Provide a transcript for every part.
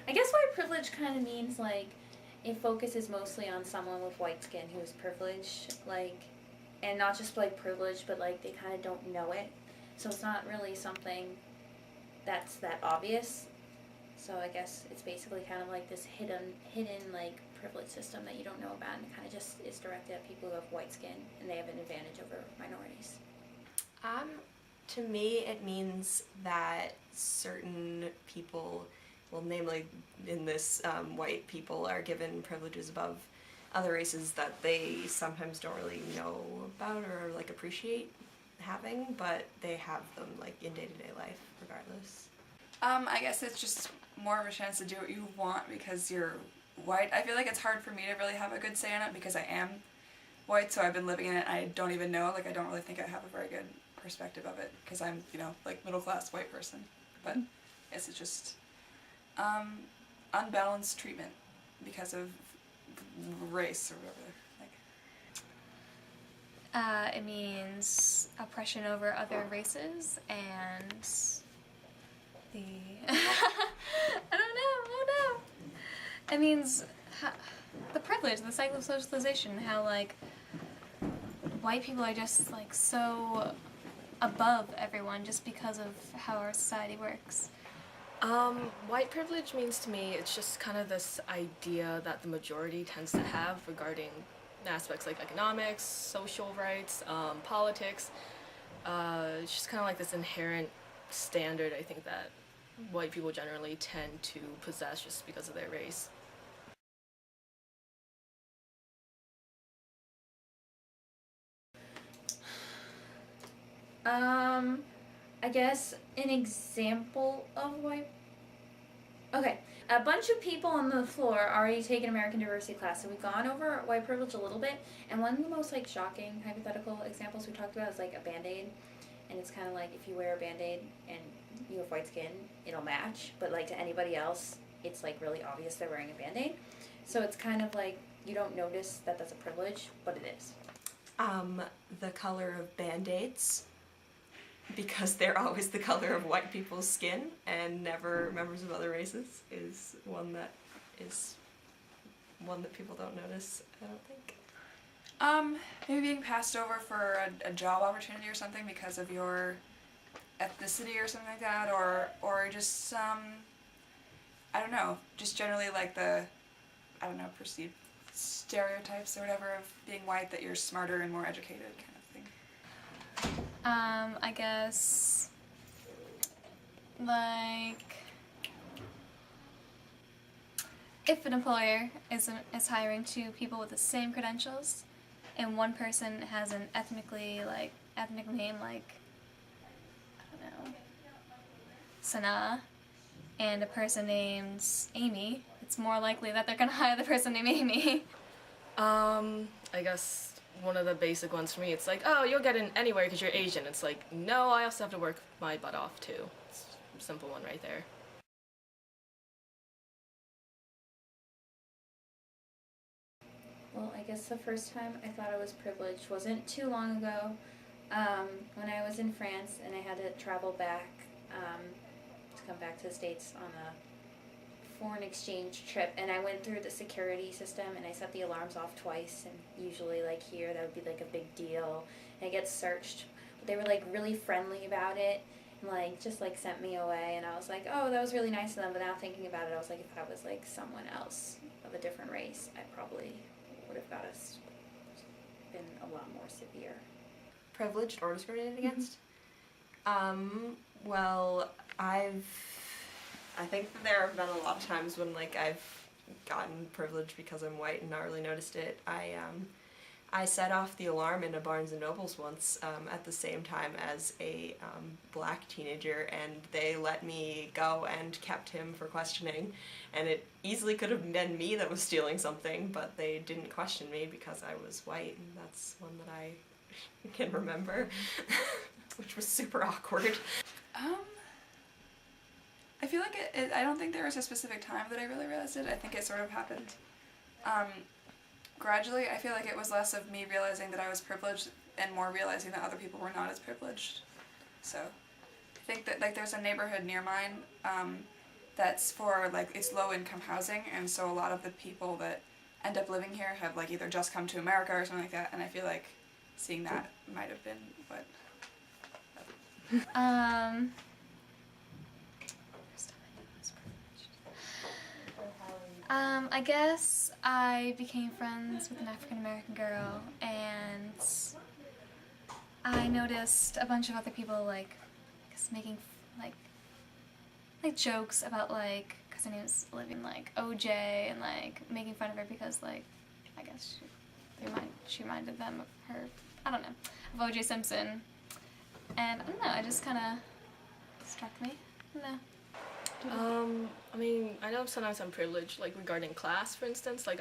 I guess white privilege kind of means like it focuses mostly on someone with white skin who is privileged, like, and not just like privileged, but like they kind of don't know it. So it's not really something that's that obvious. So I guess it's basically kind of like this hidden like privilege system that you don't know about, and it kind of just is directed at people who have white skin and they have an advantage over minorities. Um, to me, it means that certain people, well, namely in this, white people, are given privileges above other races that they sometimes don't really know about or like appreciate having, but they have them like in day-to-day life regardless. I guess it's just more of a chance to do what you want because you're white. I feel like it's hard for me to really have a good say in it because I am white, so I've been living in it and I don't even know, like I don't really think I have a very good perspective of it because I'm, like middle class white person. But I guess it's just unbalanced treatment because of race or whatever. It means oppression over other races and the I don't know. It means the privilege, the cycle of socialization, how like white people are just like so above everyone just because of how our society works. White privilege means to me it's just kind of this idea that the majority tends to have regarding aspects like economics, social rights, politics. It's just kind of like this inherent standard I think that white people generally tend to possess just because of their race. I guess an example of white. Okay, a bunch of people on the floor already taken American diversity class, so we've gone over white privilege a little bit. And one of the most like shocking hypothetical examples we talked about is like a Band-Aid, and it's kind of like if you wear a Band-Aid and you have white skin, it'll match. But like to anybody else, it's like really obvious they're wearing a Band-Aid. So it's kind of like you don't notice that that's a privilege, but it is. The color of Band-Aids, because they're always the color of white people's skin and never members of other races, is one that people don't notice, I don't think. Maybe being passed over for a job opportunity or something because of your ethnicity or something like that, or just I don't know, just generally like the perceived stereotypes or whatever of being white, that you're smarter and more educated kind of thing. I guess like if an employer is hiring two people with the same credentials and one person has an ethnic name like, I don't know, Sanaa, and a person named Amy, it's more likely that they're gonna hire the person named Amy. I guess one of the basic ones for me, it's like, oh, you'll get in anywhere because you're Asian. It's like, no, I also have to work my butt off too. It's a simple one right there. Well, I guess the first time I thought I was privileged wasn't too long ago, when I was in France and I had to travel back to come back to the States on a foreign exchange trip, and I went through the security system and I set the alarms off twice, and usually like here that would be like a big deal and I get searched, but they were like really friendly about it and like just like sent me away, and I was like, oh, that was really nice of them. But now thinking about it, I was like, if I was like someone else of a different race, I probably would have got us been a lot more severe. Privileged or discriminated against? Well, I think that there have been a lot of times when like I've gotten privileged because I'm white and not really noticed it. I set off the alarm in a Barnes & Noble's once at the same time as a black teenager, and they let me go and kept him for questioning, and it easily could have been me that was stealing something, but they didn't question me because I was white, and that's one that I can remember, which was super awkward. I feel like I don't think there was a specific time that I really realized it. I think it sort of happened gradually. I feel like it was less of me realizing that I was privileged and more realizing that other people were not as privileged. So I think that like there's a neighborhood near mine that's for like it's low income housing, and so a lot of the people that end up living here have like either just come to America or something like that, and I feel like seeing that might have been what. I guess I became friends with an African American girl, and I noticed a bunch of other people like, I guess making like jokes about like, because her name's living like OJ, and like making fun of her because like, I guess she reminded them of her, I don't know, of OJ Simpson, and I don't know, it just kind of struck me. I don't know. I mean, I know sometimes I'm privileged, like regarding class, for instance. Like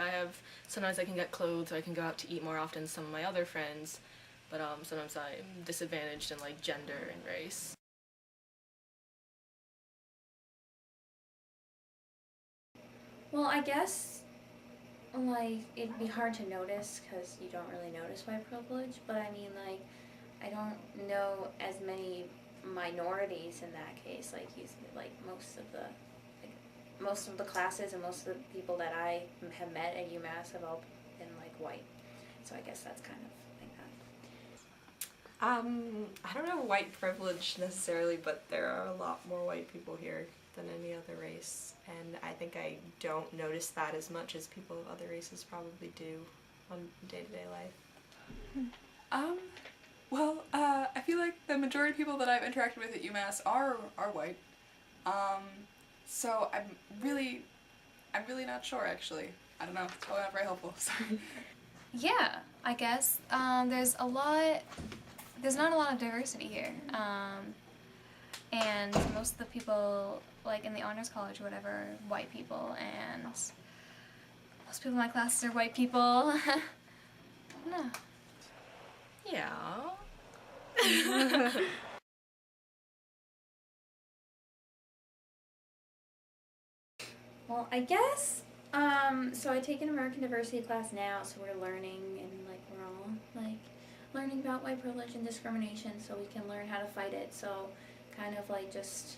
sometimes I can get clothes or I can go out to eat more often than some of my other friends, but sometimes I'm disadvantaged in like gender and race. Well, I guess, like, it'd be hard to notice because you don't really notice white privilege, but I mean, like, I don't know as many minorities in that case. Like, most of the classes and most of the people that I have met at UMass have all been, like, white. So I guess that's kind of like that. I don't know white privilege necessarily, but there are a lot more white people here than any other race, and I think I don't notice that as much as people of other races probably do on day-to-day life. Well, I feel like the majority of people that I've interacted with at UMass are white. So I'm really not sure actually. I don't know. It's probably not very helpful. Sorry. Yeah, I guess. There's not a lot of diversity here. And most of the people, like in the honors college or whatever, are white people, and most people in my classes are white people. No. Yeah. Well, I guess, so I take an American Diversity class now, so we're learning, and, like, we're all, like, learning about white privilege and discrimination so we can learn how to fight it. So kind of, like, just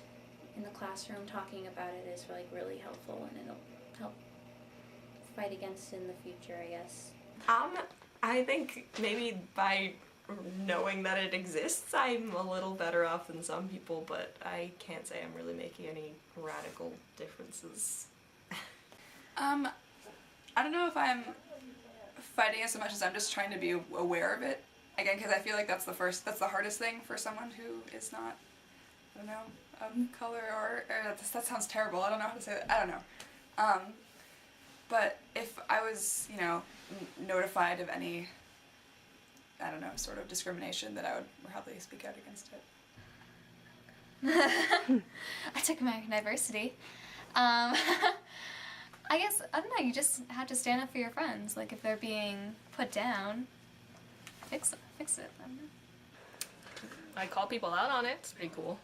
in the classroom talking about it is, like, really helpful, and it'll help fight against it in the future, I guess. I think maybe by knowing that it exists, I'm a little better off than some people, but I can't say I'm really making any radical differences. I don't know if I'm fighting it so much as I'm just trying to be aware of it. Again, because I feel like that's the hardest thing for someone who is not, I don't know, of color or that sounds terrible. I don't know how to say that. I don't know. But if I was, notified of any, I don't know, sort of discrimination, that I would probably speak out against it. I took American Diversity. I guess, I don't know, you just have to stand up for your friends. Like, if they're being put down, fix it. I don't know. I call people out on it. It's pretty cool.